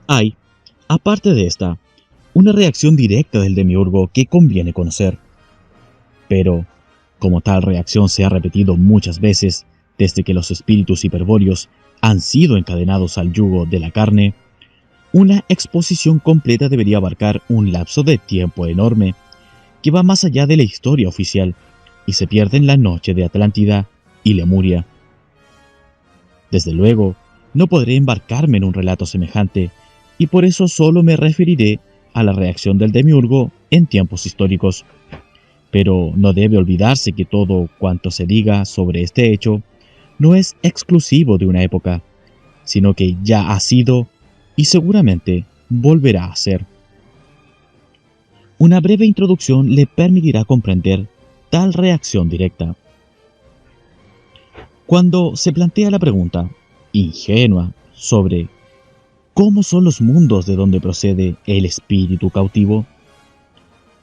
Hay, aparte de esta, una reacción directa del demiurgo que conviene conocer. Pero, como tal reacción se ha repetido muchas veces desde que los espíritus hiperbóreos han sido encadenados al yugo de la carne, una exposición completa debería abarcar un lapso de tiempo enorme que va más allá de la historia oficial y se pierde en la noche de Atlántida y Lemuria. Desde luego, no podré embarcarme en un relato semejante, y por eso solo me referiré a la reacción del demiurgo en tiempos históricos. Pero no debe olvidarse que todo cuanto se diga sobre este hecho no es exclusivo de una época, sino que ya ha sido y seguramente volverá a ser. Una breve introducción le permitirá comprender tal reacción directa. Cuando se plantea la pregunta, ingenua, sobre cómo son los mundos de donde procede el espíritu cautivo,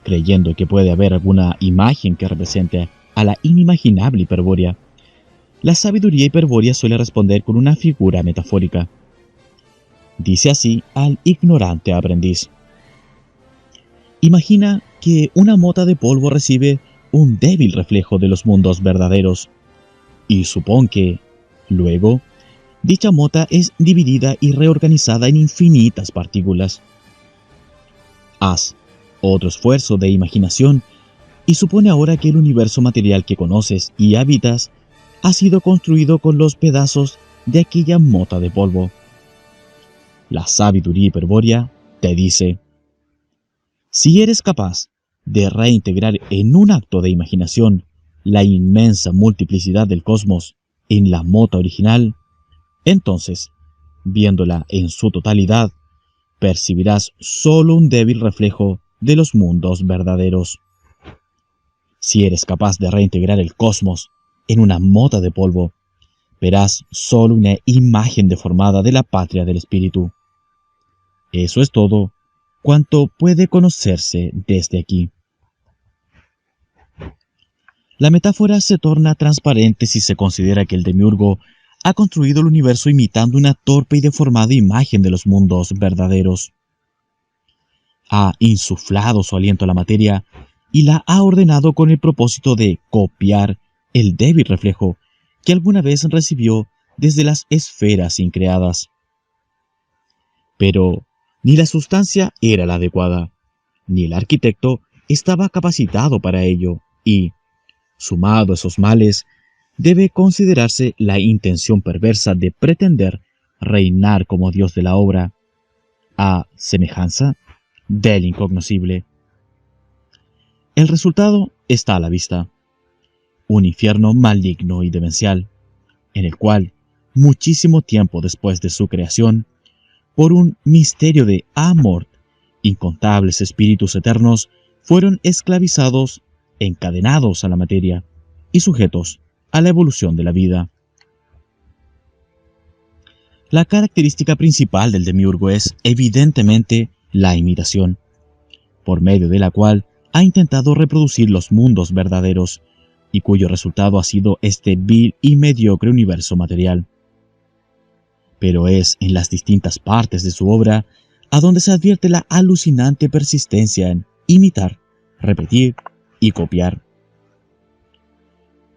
creyendo que puede haber alguna imagen que represente a la inimaginable hiperbórea, la sabiduría hiperbórea suele responder con una figura metafórica. Dice así al ignorante aprendiz: imagina que una mota de polvo recibe un débil reflejo de los mundos verdaderos, y supón que, luego, dicha mota es dividida y reorganizada en infinitas partículas. Haz otro esfuerzo de imaginación y supone ahora que el universo material que conoces y habitas ha sido construido con los pedazos de aquella mota de polvo. La sabiduría hiperbórea te dice: si eres capaz de reintegrar en un acto de imaginación la inmensa multiplicidad del cosmos en la mota original, entonces, viéndola en su totalidad, percibirás solo un débil reflejo de los mundos verdaderos. Si eres capaz de reintegrar el cosmos en una mota de polvo, verás solo una imagen deformada de la patria del espíritu. Eso es todo cuanto puede conocerse desde aquí. La metáfora se torna transparente si se considera que el demiurgo ha construido el universo imitando una torpe y deformada imagen de los mundos verdaderos. Ha insuflado su aliento a la materia y la ha ordenado con el propósito de copiar el débil reflejo que alguna vez recibió desde las esferas increadas. Pero ni la sustancia era la adecuada, ni el arquitecto estaba capacitado para ello, y, sumado a esos males, debe considerarse la intención perversa de pretender reinar como Dios de la obra, a semejanza del incognoscible. El resultado está a la vista: un infierno maligno y demencial, en el cual, muchísimo tiempo después de su creación, por un misterio de amor, incontables espíritus eternos fueron esclavizados, encadenados a la materia y sujetos a la evolución de la vida. La característica principal del demiurgo es, evidentemente, la imitación, por medio de la cual ha intentado reproducir los mundos verdaderos, y cuyo resultado ha sido este vil y mediocre universo material. Pero es en las distintas partes de su obra a donde se advierte la alucinante persistencia en imitar, repetir y copiar.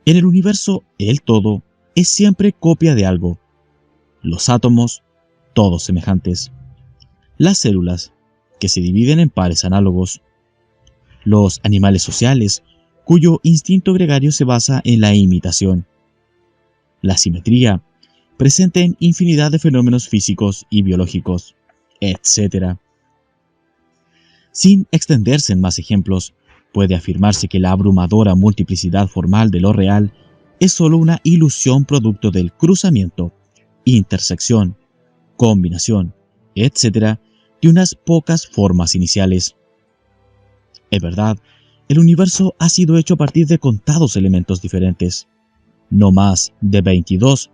En el universo, el todo es siempre copia de algo. Los átomos, todos semejantes. Las células, que se dividen en pares análogos. Los animales sociales, cuyo instinto gregario se basa en la imitación. La simetría, presente en infinidad de fenómenos físicos y biológicos, etc. Sin extenderse en más ejemplos, puede afirmarse que la abrumadora multiplicidad formal de lo real es sólo una ilusión producto del cruzamiento, intersección, combinación, etc. de unas pocas formas iniciales. Es verdad, el universo ha sido hecho a partir de contados elementos diferentes, no más de 22,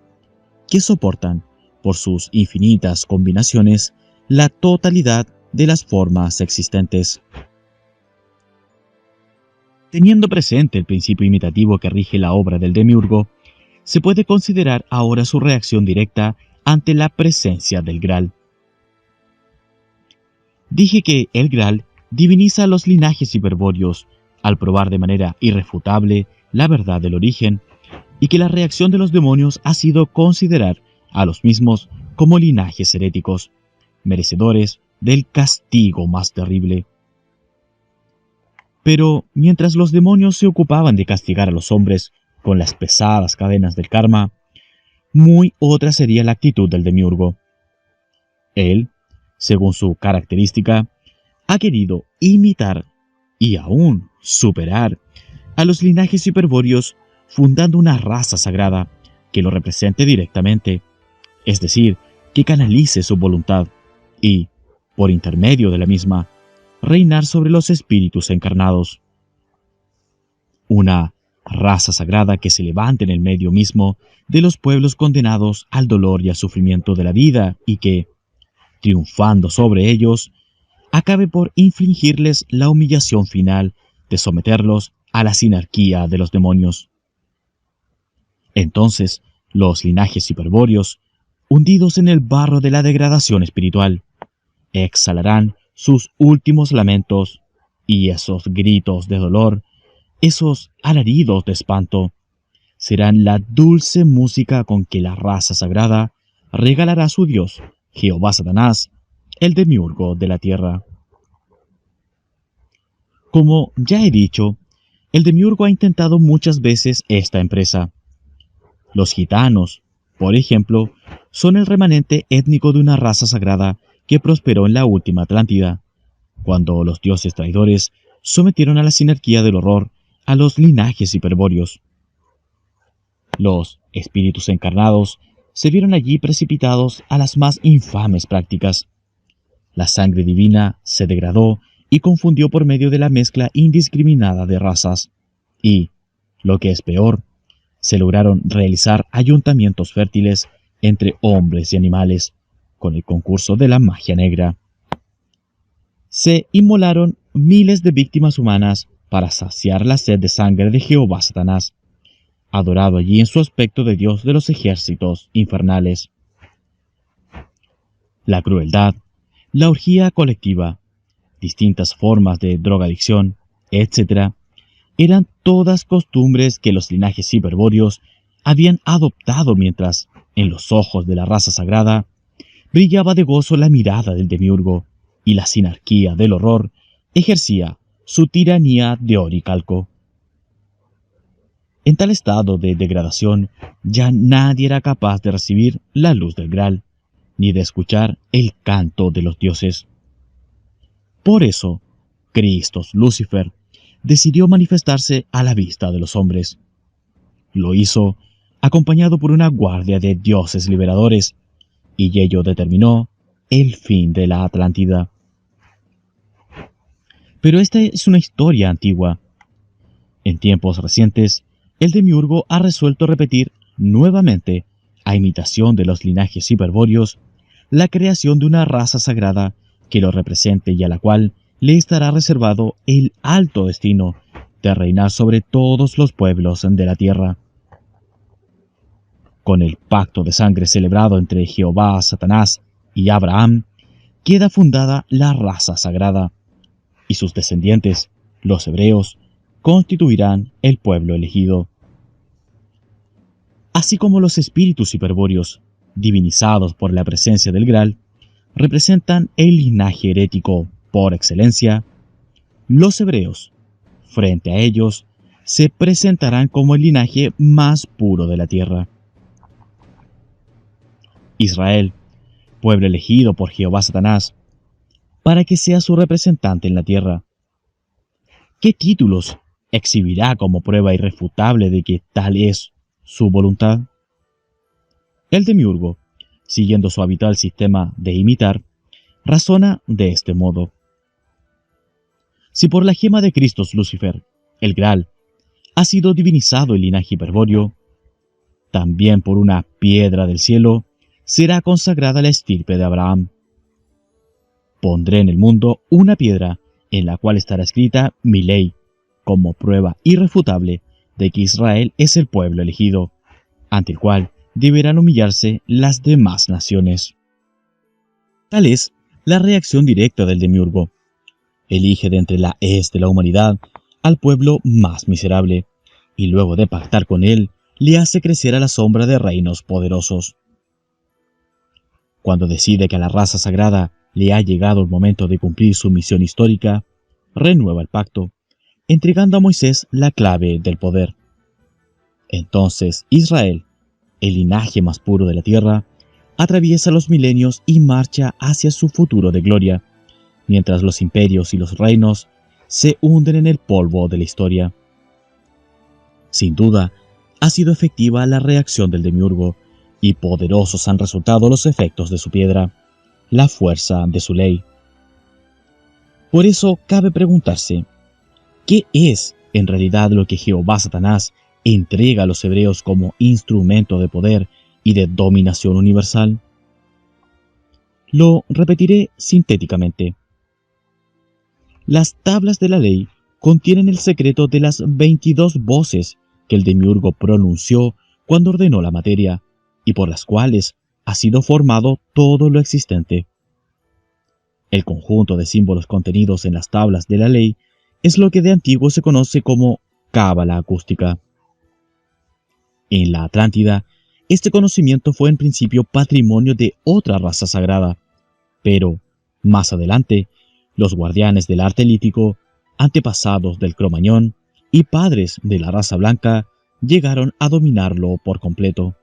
que soportan, por sus infinitas combinaciones, la totalidad de las formas existentes. Teniendo presente el principio imitativo que rige la obra del demiurgo, se puede considerar ahora su reacción directa ante la presencia del Graal. Dije que el Graal diviniza los linajes hiperbóreos al probar de manera irrefutable la verdad del origen, y que la reacción de los demonios ha sido considerar a los mismos como linajes heréticos, merecedores del castigo más terrible. Pero mientras los demonios se ocupaban de castigar a los hombres con las pesadas cadenas del karma, muy otra sería la actitud del demiurgo. Él, según su característica, ha querido imitar y aún superar a los linajes hiperbóreos, fundando una raza sagrada que lo represente directamente, es decir, que canalice su voluntad y, por intermedio de la misma, reinar sobre los espíritus encarnados. Una raza sagrada que se levante en el medio mismo de los pueblos condenados al dolor y al sufrimiento de la vida y que, triunfando sobre ellos, acabe por infligirles la humillación final de someterlos a la sinarquía de los demonios. Entonces, los linajes hiperbóreos, hundidos en el barro de la degradación espiritual, exhalarán sus últimos lamentos, y esos gritos de dolor, esos alaridos de espanto, serán la dulce música con que la raza sagrada regalará a su Dios, Jehová Satanás, el demiurgo de la tierra. Como ya he dicho, el demiurgo ha intentado muchas veces esta empresa. Los gitanos, por ejemplo, son el remanente étnico de una raza sagrada que prosperó en la última Atlántida, cuando los dioses traidores sometieron a la sinarquía del horror a los linajes hiperbóreos. Los espíritus encarnados se vieron allí precipitados a las más infames prácticas. La sangre divina se degradó y confundió por medio de la mezcla indiscriminada de razas, y, lo que es peor, se lograron realizar ayuntamientos fértiles entre hombres y animales, con el concurso de la magia negra. Se inmolaron miles de víctimas humanas para saciar la sed de sangre de Jehová Satanás, adorado allí en su aspecto de Dios de los ejércitos infernales. La crueldad, la orgía colectiva, distintas formas de drogadicción, etc., eran todas costumbres que los linajes hiperbóreos habían adoptado mientras, en los ojos de la raza sagrada, brillaba de gozo la mirada del demiurgo y la sinarquía del horror ejercía su tiranía de oricalco. En tal estado de degradación, ya nadie era capaz de recibir la luz del Graal, ni de escuchar el canto de los dioses. Por eso, Christos Lucifer decidió manifestarse a la vista de los hombres. Lo hizo acompañado por una guardia de dioses liberadores, y ello determinó el fin de la Atlántida. Pero esta es una historia antigua. En tiempos recientes, el demiurgo ha resuelto repetir nuevamente, a imitación de los linajes hiperbóreos, la creación de una raza sagrada que lo represente y a la cual le estará reservado el alto destino de reinar sobre todos los pueblos de la tierra. Con el pacto de sangre celebrado entre Jehová, Satanás y Abraham, queda fundada la raza sagrada, y sus descendientes, los hebreos, constituirán el pueblo elegido. Así como los espíritus hiperbóreos, divinizados por la presencia del Graal, representan el linaje herético por excelencia, los hebreos, frente a ellos, se presentarán como el linaje más puro de la tierra. Israel, pueblo elegido por Jehová Satanás, para que sea su representante en la tierra. ¿Qué títulos exhibirá como prueba irrefutable de que tal es su voluntad? El demiurgo, siguiendo su habitual sistema de imitar, razona de este modo. Si por la gema de Christos Lucifer, el Graal, ha sido divinizado el linaje hiperbóreo, también por una piedra del cielo será consagrada la estirpe de Abraham. Pondré en el mundo una piedra en la cual estará escrita mi ley, como prueba irrefutable de que Israel es el pueblo elegido, ante el cual deberán humillarse las demás naciones. Tal es la reacción directa del demiurgo. Elige de entre la hez de la humanidad al pueblo más miserable, y luego de pactar con él, le hace crecer a la sombra de reinos poderosos. Cuando decide que a la raza sagrada le ha llegado el momento de cumplir su misión histórica, renueva el pacto, entregando a Moisés la clave del poder. Entonces Israel, el linaje más puro de la tierra, atraviesa los milenios y marcha hacia su futuro de gloria, mientras los imperios y los reinos se hunden en el polvo de la historia. Sin duda, ha sido efectiva la reacción del demiurgo, y poderosos han resultado los efectos de su piedra, la fuerza de su ley. Por eso cabe preguntarse, ¿qué es en realidad lo que Jehová Satanás entrega a los hebreos como instrumento de poder y de dominación universal? Lo repetiré sintéticamente. Las tablas de la ley contienen el secreto de las 22 voces que el demiurgo pronunció cuando ordenó la materia, y por las cuales ha sido formado todo lo existente. El conjunto de símbolos contenidos en las tablas de la ley es lo que de antiguo se conoce como cábala acústica. En la Atlántida, este conocimiento fue en principio patrimonio de otra raza sagrada, pero, más adelante, los guardianes del arte lítico, antepasados del Cromañón y padres de la raza blanca, llegaron a dominarlo por completo.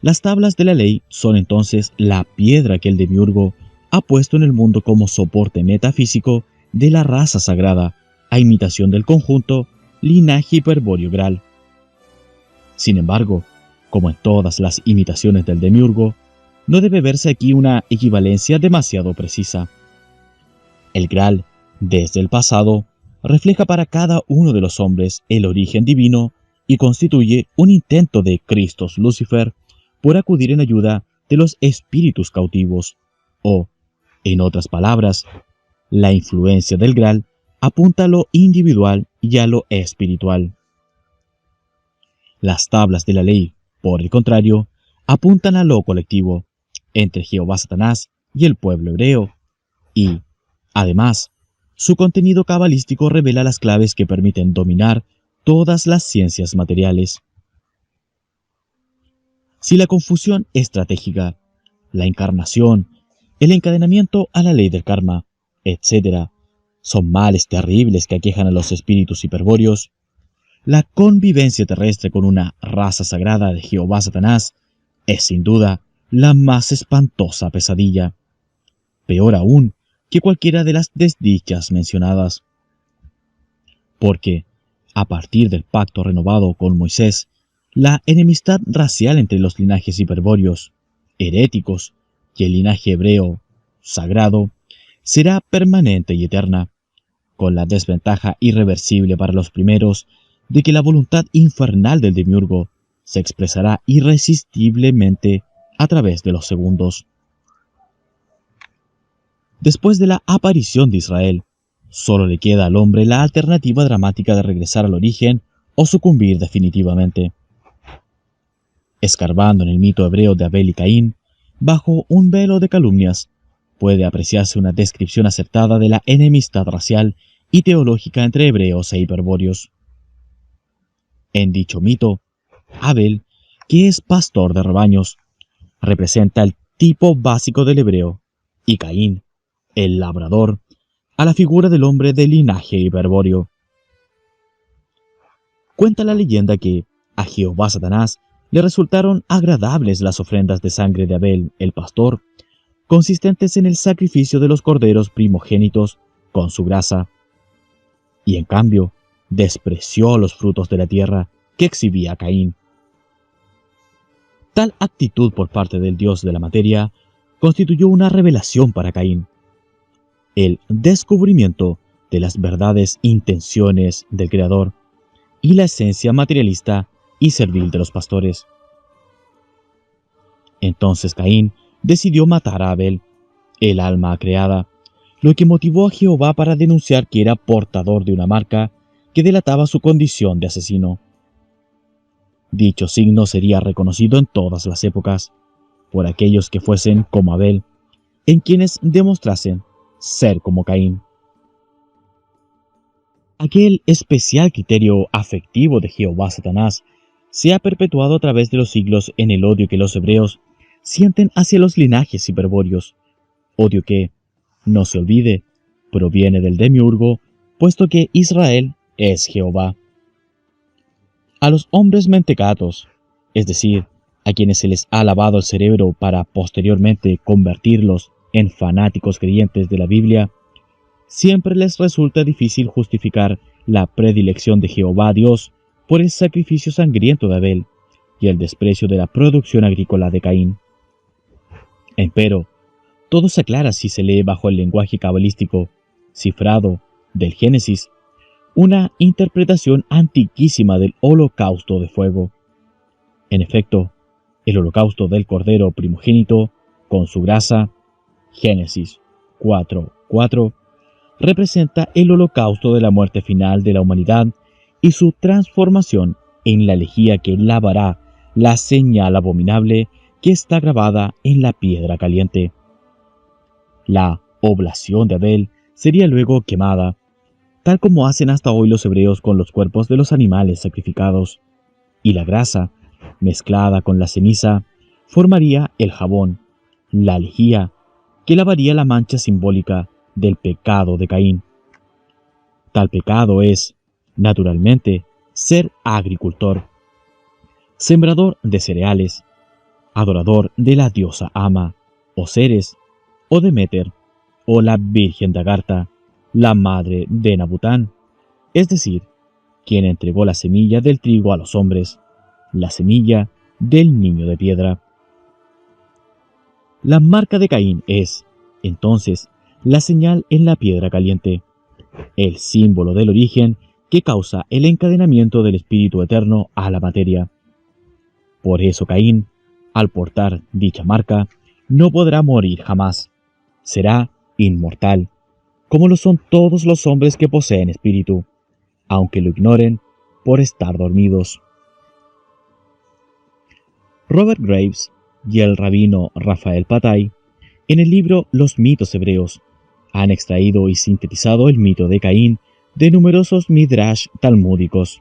Las tablas de la ley son entonces la piedra que el demiurgo ha puesto en el mundo como soporte metafísico de la raza sagrada, a imitación del conjunto linaje hiperbóreo Graal. Sin embargo, como en todas las imitaciones del demiurgo, no debe verse aquí una equivalencia demasiado precisa. El Graal, desde el pasado, refleja para cada uno de los hombres el origen divino y constituye un intento de Christos Lucifer por acudir en ayuda de los espíritus cautivos, o, en otras palabras, la influencia del Graal apunta a lo individual y a lo espiritual. Las tablas de la ley, por el contrario, apuntan a lo colectivo, entre Jehová Satanás y el pueblo hebreo, y, además, su contenido cabalístico revela las claves que permiten dominar todas las ciencias materiales. Si la confusión estratégica, la encarnación, el encadenamiento a la ley del karma, etc., son males terribles que aquejan a los espíritus hiperbóreos, la convivencia terrestre con una raza sagrada de Jehová Satanás es sin duda la más espantosa pesadilla, peor aún que cualquiera de las desdichas mencionadas. Porque, a partir del pacto renovado con Moisés, la enemistad racial entre los linajes hiperbóreos, heréticos, y el linaje hebreo, sagrado, será permanente y eterna, con la desventaja irreversible para los primeros de que la voluntad infernal del demiurgo se expresará irresistiblemente a través de los segundos. Después de la aparición de Israel, solo le queda al hombre la alternativa dramática de regresar al origen o sucumbir definitivamente. Escarbando en el mito hebreo de Abel y Caín, bajo un velo de calumnias, puede apreciarse una descripción acertada de la enemistad racial y teológica entre hebreos e hiperbóreos. En dicho mito, Abel, que es pastor de rebaños, representa el tipo básico del hebreo, y Caín, el labrador, a la figura del hombre de linaje hiperbóreo. Cuenta la leyenda que a Jehová Satanás le resultaron agradables las ofrendas de sangre de Abel, el pastor, consistentes en el sacrificio de los corderos primogénitos con su grasa, y en cambio despreció los frutos de la tierra que exhibía Caín. Tal actitud por parte del Dios de la materia constituyó una revelación para Caín, el descubrimiento de las verdaderas intenciones del Creador y la esencia materialista y servil de los pastores. Entonces Caín decidió matar a Abel, el alma creada, lo que motivó a Jehová para denunciar que era portador de una marca que delataba su condición de asesino. Dicho signo sería reconocido en todas las épocas, por aquellos que fuesen como Abel, en quienes demostrasen ser como Caín. Aquel especial criterio afectivo de Jehová Satanás se ha perpetuado a través de los siglos en el odio que los hebreos sienten hacia los linajes hiperbóreos, odio que, no se olvide, proviene del demiurgo, puesto que Israel es Jehová. A los hombres mentecatos, es decir, a quienes se les ha lavado el cerebro para posteriormente convertirlos en fanáticos creyentes de la Biblia, siempre les resulta difícil justificar la predilección de Jehová Dios por el sacrificio sangriento de Abel y el desprecio de la producción agrícola de Caín. Empero, todo se aclara si se lee bajo el lenguaje cabalístico, cifrado, del Génesis, una interpretación antiquísima del holocausto de fuego. En efecto, el holocausto del Cordero primogénito, con su grasa, Génesis 4:4, representa el holocausto de la muerte final de la humanidad y su transformación en la lejía que lavará la señal abominable que está grabada en la piedra caliente. La oblación de Abel sería luego quemada, tal como hacen hasta hoy los hebreos con los cuerpos de los animales sacrificados, y la grasa, mezclada con la ceniza, formaría el jabón, la lejía, que lavaría la mancha simbólica del pecado de Caín. Tal pecado es, naturalmente, ser agricultor, sembrador de cereales, adorador de la diosa Ama, o Ceres, o Demeter, o la Virgen de Agartha, la madre de Nabután, es decir, quien entregó la semilla del trigo a los hombres, la semilla del niño de piedra. La marca de Caín es, entonces, la señal en la piedra caliente, el símbolo del origen que causa el encadenamiento del Espíritu Eterno a la materia. Por eso Caín, al portar dicha marca, no podrá morir jamás. Será inmortal, como lo son todos los hombres que poseen espíritu, aunque lo ignoren por estar dormidos. Robert Graves y el rabino Rafael Patai, en el libro Los mitos hebreos, han extraído y sintetizado el mito de Caín de numerosos midrash talmúdicos.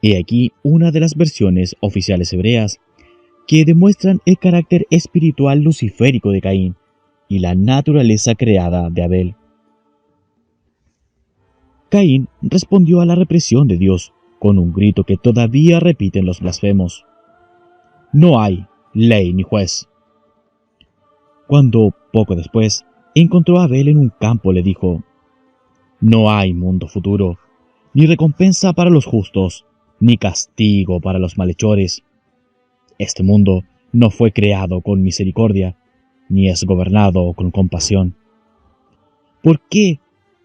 He aquí una de las versiones oficiales hebreas que demuestran el carácter espiritual luciférico de Caín y la naturaleza creada de Abel. Caín respondió a la represión de Dios con un grito que todavía repiten los blasfemos: «No hay ley ni juez». Cuando, poco después, encontró a Abel en un campo, le dijo: «No hay mundo futuro, ni recompensa para los justos, ni castigo para los malhechores. Este mundo no fue creado con misericordia, ni es gobernado con compasión. ¿Por qué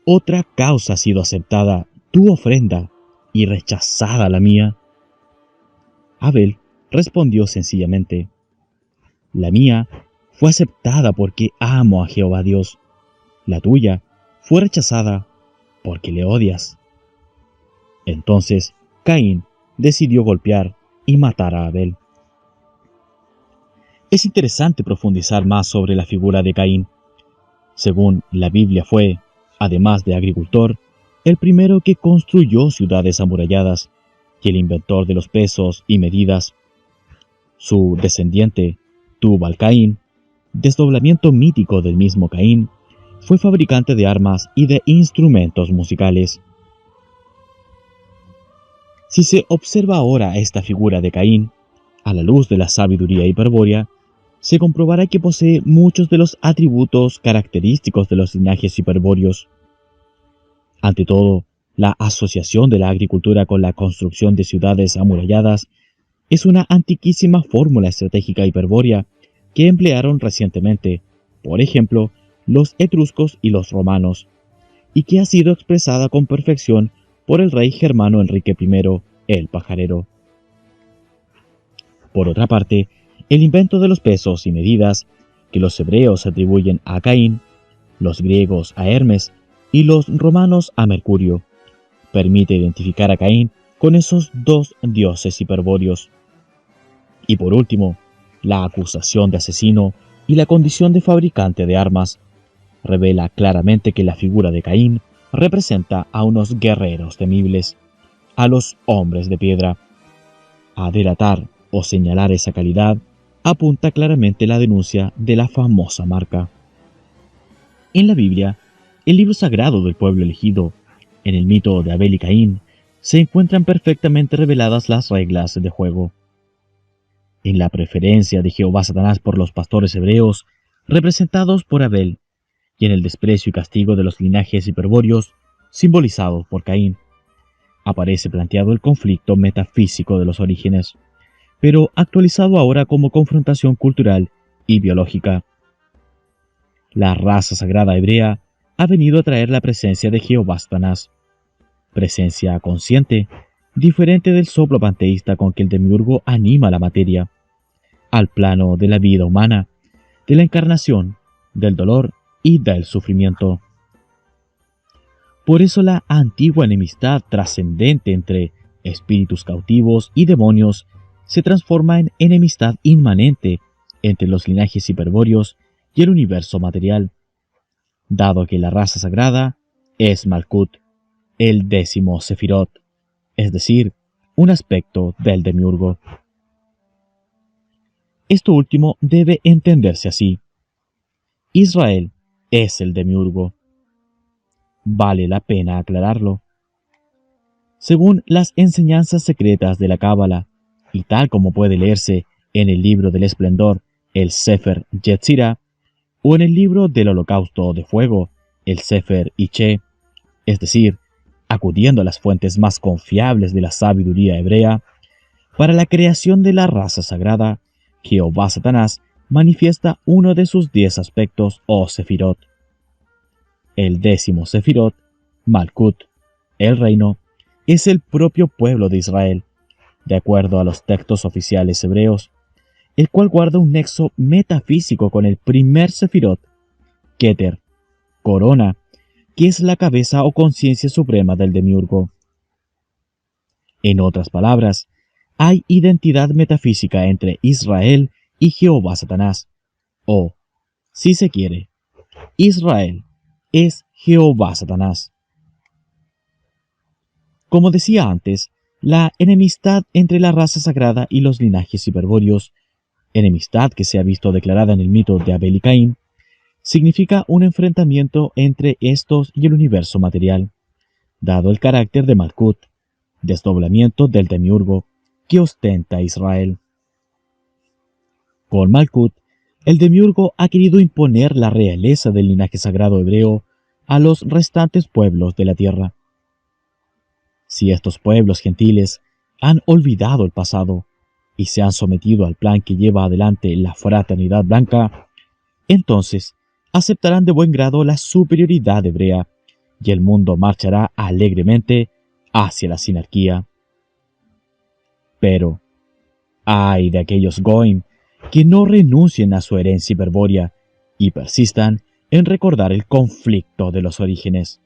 otra causa ha sido aceptada tu ofrenda y rechazada la mía?» Abel respondió sencillamente: «La mía fue aceptada porque amo a Jehová Dios. La tuya fue rechazada porque le odias». Entonces Caín decidió golpear y matar a Abel. Es interesante profundizar más sobre la figura de Caín. Según la Biblia fue, además de agricultor, el primero que construyó ciudades amuralladas y el inventor de los pesos y medidas. Su descendiente, Tubal-Caín, desdoblamiento mítico del mismo Caín, fue fabricante de armas y de instrumentos musicales. Si se observa ahora esta figura de Caín, a la luz de la sabiduría hiperbórea, se comprobará que posee muchos de los atributos característicos de los linajes hiperbóreos. Ante todo, la asociación de la agricultura con la construcción de ciudades amuralladas es una antiquísima fórmula estratégica hiperbórea que emplearon recientemente, por ejemplo, los etruscos y los romanos, y que ha sido expresada con perfección por el rey germano Enrique I, el pajarero. Por otra parte, el invento de los pesos y medidas, que los hebreos atribuyen a Caín, los griegos a Hermes y los romanos a Mercurio, permite identificar a Caín con esos dos dioses hiperbóreos. Y por último, la acusación de asesino y la condición de fabricante de armas, revela claramente que la figura de Caín representa a unos guerreros temibles, a los hombres de piedra. A delatar o señalar esa calidad apunta claramente la denuncia de la famosa marca. En la Biblia, el libro sagrado del pueblo elegido, en el mito de Abel y Caín, se encuentran perfectamente reveladas las reglas de juego. En la preferencia de Jehová Satanás por los pastores hebreos, representados por Abel, y en el desprecio y castigo de los linajes hiperbóreos, simbolizados por Caín, aparece planteado el conflicto metafísico de los orígenes, pero actualizado ahora como confrontación cultural y biológica. La raza sagrada hebrea ha venido a traer la presencia de Jehová Satanás, presencia consciente, diferente del soplo panteísta con que el demiurgo anima la materia, al plano de la vida humana, de la encarnación, del dolor y del sufrimiento. Por eso la antigua enemistad trascendente entre espíritus cautivos y demonios se transforma en enemistad inmanente entre los linajes hiperbóreos y el universo material, dado que la raza sagrada es Malkut, el 10º Sefirot, es decir, un aspecto del demiurgo. Esto último debe entenderse así. Israel es el demiurgo. Vale la pena aclararlo. Según las enseñanzas secretas de la Cábala, y tal como puede leerse en el libro del esplendor, el Sefer Yetzirah, o en el libro del holocausto de fuego, el Sefer Iché, es decir, acudiendo a las fuentes más confiables de la sabiduría hebrea, para la creación de la raza sagrada, Jehová Satanás manifiesta uno de sus 10 aspectos o sefirot. El 10º Sefirot, Malkut, el reino, es el propio pueblo de Israel, de acuerdo a los textos oficiales hebreos, el cual guarda un nexo metafísico con el primer Sefirot, Keter, corona, que es la cabeza o conciencia suprema del demiurgo. En otras palabras, hay identidad metafísica entre Israel y Jehová Satanás, o, si se quiere, Israel es Jehová Satanás. Como decía antes, la enemistad entre la raza sagrada y los linajes hiperbóreos, enemistad que se ha visto declarada en el mito de Abel y Caín, significa un enfrentamiento entre estos y el universo material, dado el carácter de Malkut, desdoblamiento del demiurgo que ostenta Israel. Con Malkut, el demiurgo ha querido imponer la realeza del linaje sagrado hebreo a los restantes pueblos de la tierra. Si estos pueblos gentiles han olvidado el pasado y se han sometido al plan que lleva adelante la fraternidad blanca, entonces aceptarán de buen grado la superioridad hebrea y el mundo marchará alegremente hacia la sinarquía. Pero, ay de aquellos Goim que no renuncien a su herencia hiperbórea y persistan en recordar el conflicto de los orígenes.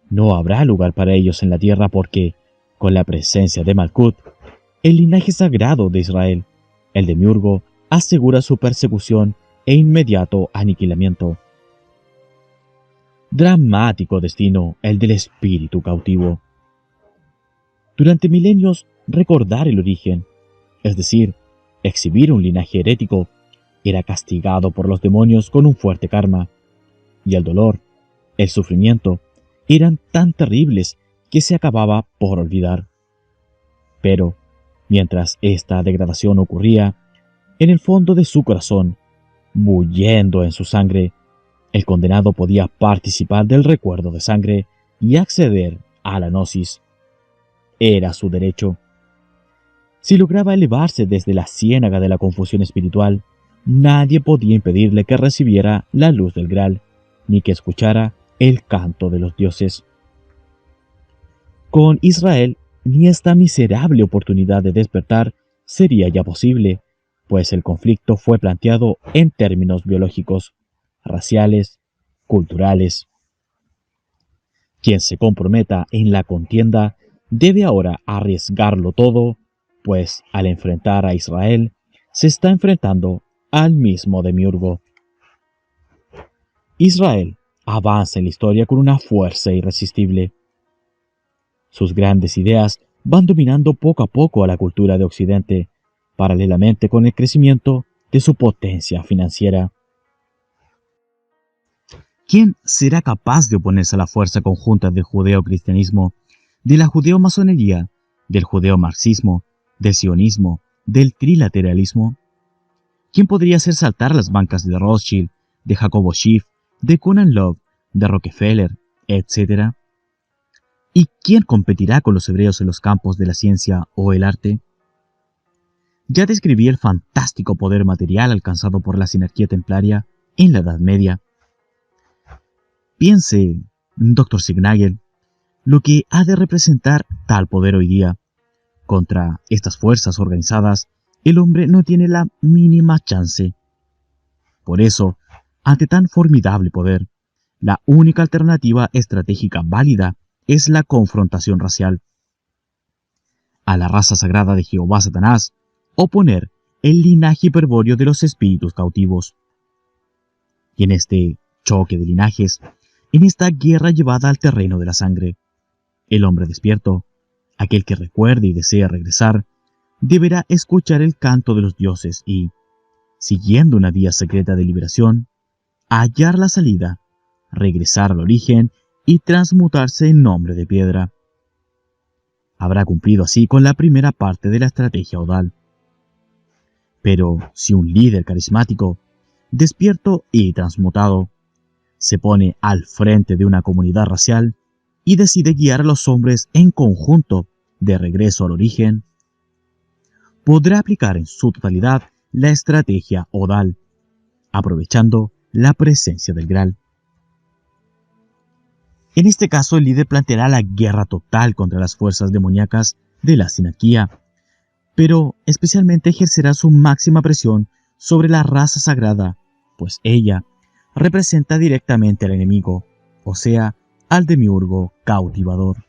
No habrá lugar para ellos en la tierra porque, con la presencia de Malkut, el linaje sagrado de Israel, el demiurgo, asegura su persecución e inmediato aniquilamiento. Dramático destino el del espíritu cautivo. Durante milenios, recordar el origen, es decir, exhibir un linaje herético, era castigado por los demonios con un fuerte karma, y el dolor, el sufrimiento, eran tan terribles que se acababa por olvidar. Pero, mientras esta degradación ocurría, en el fondo de su corazón, bulliendo en su sangre, el condenado podía participar del recuerdo de sangre y acceder a la gnosis. Era su derecho. Si lograba elevarse desde la ciénaga de la confusión espiritual, nadie podía impedirle que recibiera la luz del Graal, ni que escuchara el canto de los dioses. Con Israel, ni esta miserable oportunidad de despertar sería ya posible, pues el conflicto fue planteado en términos biológicos, raciales, culturales. Quien se comprometa en la contienda debe ahora arriesgarlo todo, pues al enfrentar a Israel, se está enfrentando al mismo Demiurgo. Israel avanza en la historia con una fuerza irresistible. Sus grandes ideas van dominando poco a poco a la cultura de Occidente, paralelamente con el crecimiento de su potencia financiera. ¿Quién será capaz de oponerse a la fuerza conjunta del judeo-cristianismo, de la judeo-masonería, del judeo-marxismo, del sionismo, del trilateralismo? ¿Quién podría hacer saltar las bancas de Rothschild, de Jacobo Schiff, de Conan Love, de Rockefeller, etcétera? ¿Y quién competirá con los hebreos en los campos de la ciencia o el arte? Ya describí el fantástico poder material alcanzado por la sinarquía templaria en la Edad Media. Piense, Dr. Signagel, lo que ha de representar tal poder hoy día. Contra estas fuerzas organizadas, el hombre no tiene la mínima chance. Por eso, ante tan formidable poder, la única alternativa estratégica válida es la confrontación racial. A la raza sagrada de Jehová Satanás, oponer el linaje hiperbóreo de los espíritus cautivos. Y en este choque de linajes, en esta guerra llevada al terreno de la sangre, el hombre despierto, aquel que recuerde y desea regresar, deberá escuchar el canto de los dioses y, siguiendo una vía secreta de liberación, hallar la salida, regresar al origen y transmutarse en nombre de piedra. Habrá cumplido así con la primera parte de la estrategia odal. Pero si un líder carismático, despierto y transmutado, se pone al frente de una comunidad racial y decide guiar a los hombres en conjunto de regreso al origen, podrá aplicar en su totalidad la estrategia odal, aprovechando la presencia del Graal. En este caso, el líder planteará la guerra total contra las fuerzas demoníacas de la sinarquía, pero especialmente ejercerá su máxima presión sobre la raza sagrada, pues ella representa directamente al enemigo, o sea, al demiurgo cautivador.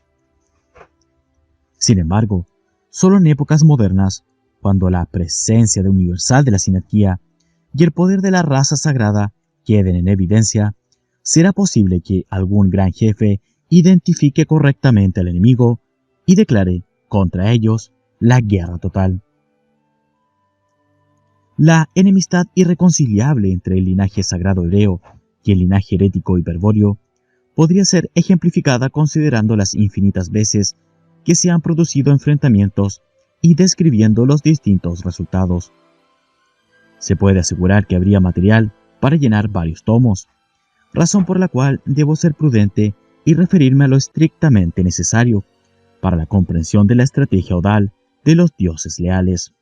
Sin embargo, solo en épocas modernas, cuando la presencia de universal de la sinarquía y el poder de la raza sagrada queden en evidencia, será posible que algún gran jefe identifique correctamente al enemigo y declare contra ellos la guerra total. La enemistad irreconciliable entre el linaje sagrado hebreo y el linaje herético hiperbóreo podría ser ejemplificada considerando las infinitas veces que se han producido enfrentamientos y describiendo los distintos resultados. Se puede asegurar que habría material para llenar varios tomos, razón por la cual debo ser prudente y referirme a lo estrictamente necesario para la comprensión de la estrategia odal de los dioses leales.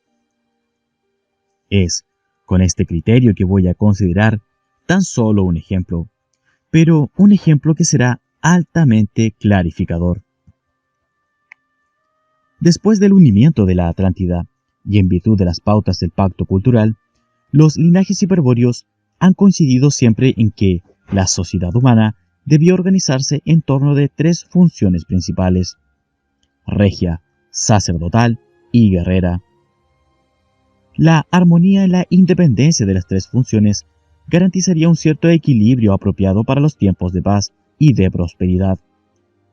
Es con este criterio que voy a considerar tan solo un ejemplo, pero un ejemplo que será altamente clarificador. Después del hundimiento de la Atlántida, y en virtud de las pautas del pacto cultural, los linajes hiperbóreos han coincidido siempre en que la sociedad humana debió organizarse en torno de tres funciones principales: regia, sacerdotal y guerrera. La armonía y la independencia de las tres funciones garantizaría un cierto equilibrio apropiado para los tiempos de paz y de prosperidad,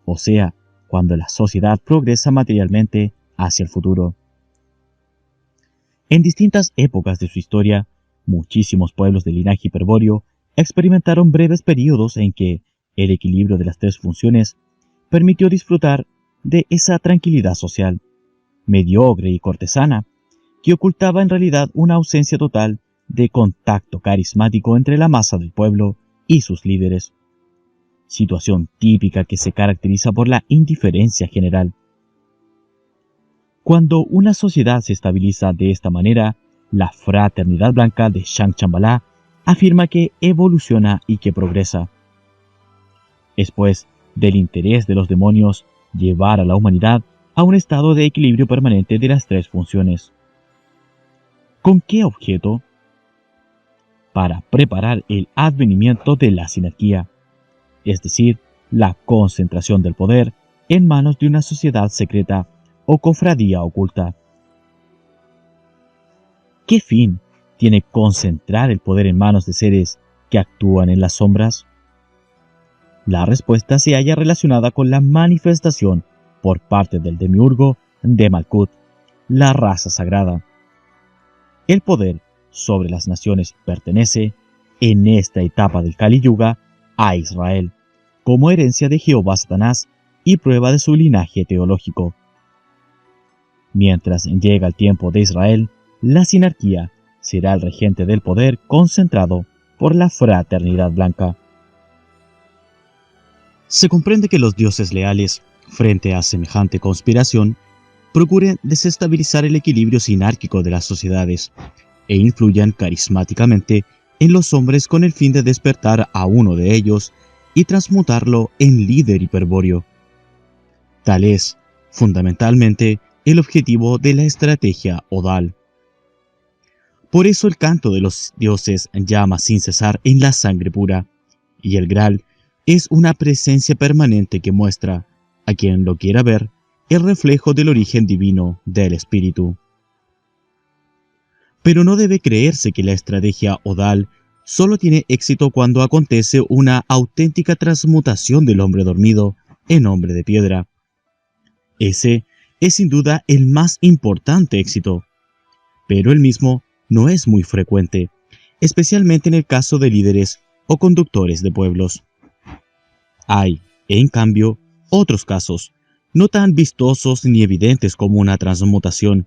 o sea, cuando la sociedad progresa materialmente hacia el futuro. En distintas épocas de su historia, muchísimos pueblos del linaje hiperbóreo experimentaron breves periodos en que el equilibrio de las tres funciones permitió disfrutar de esa tranquilidad social, mediocre y cortesana, que ocultaba en realidad una ausencia total de contacto carismático entre la masa del pueblo y sus líderes, situación típica que se caracteriza por la indiferencia general. Cuando una sociedad se estabiliza de esta manera, la fraternidad blanca de Shangchambalá afirma que evoluciona y que progresa. Es pues del interés de los demonios llevar a la humanidad a un estado de equilibrio permanente de las tres funciones. ¿Con qué objeto? Para preparar el advenimiento de la sinarquía, es decir, la concentración del poder en manos de una sociedad secreta o cofradía oculta. ¿Qué fin tiene concentrar el poder en manos de seres que actúan en las sombras? La respuesta se halla relacionada con la manifestación por parte del demiurgo de Malkuth, la raza sagrada. El poder sobre las naciones pertenece, en esta etapa del Kali Yuga, a Israel, como herencia de Jehová Satanás y prueba de su linaje teológico. Mientras llega el tiempo de Israel, la sinarquía será el regente del poder concentrado por la fraternidad blanca. Se comprende que los dioses leales, frente a semejante conspiración, procuren desestabilizar el equilibrio sinárquico de las sociedades e influyan carismáticamente en los hombres con el fin de despertar a uno de ellos y transmutarlo en líder hiperbóreo. Tal es, fundamentalmente, el objetivo de la estrategia odal. Por eso el canto de los dioses llama sin cesar en la sangre pura, y el Graal es una presencia permanente que muestra, a quien lo quiera ver, el reflejo del origen divino del espíritu. Pero no debe creerse que la estrategia odal solo tiene éxito cuando acontece una auténtica transmutación del hombre dormido en hombre de piedra. Ese es sin duda el más importante éxito, pero el mismo no es muy frecuente, especialmente en el caso de líderes o conductores de pueblos. Hay, en cambio, otros casos, no tan vistosos ni evidentes como una transmutación,